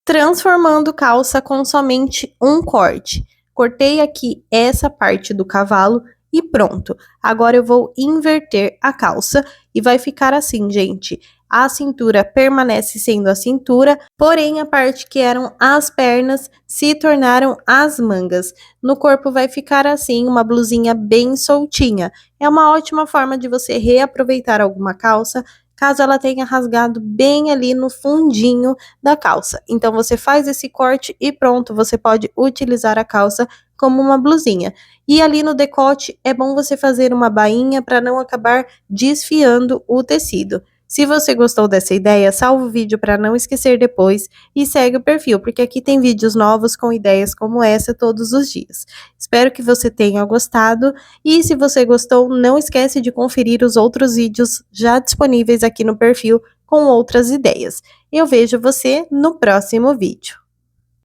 transformando calça com somente um corte. Cortei aqui essa parte do cavalo e pronto. Agora eu vou inverter a calça e vai ficar assim, gente. A cintura permanece sendo a cintura, porém a parte que eram as pernas se tornaram as mangas. No corpo vai ficar assim, uma blusinha bem soltinha. É uma ótima forma de você reaproveitar alguma calça, caso ela tenha rasgado bem ali no fundinho da calça. Então você faz esse corte e pronto, você pode utilizar a calça como uma blusinha. E ali no decote é bom você fazer uma bainha para não acabar desfiando o tecido. Se você gostou dessa ideia, salva o vídeo para não esquecer depois e segue o perfil, porque aqui tem vídeos novos com ideias como essa todos os dias. Espero que você tenha gostado e se você gostou, não esquece de conferir os outros vídeos já disponíveis aqui no perfil com outras ideias. Eu vejo você no próximo vídeo.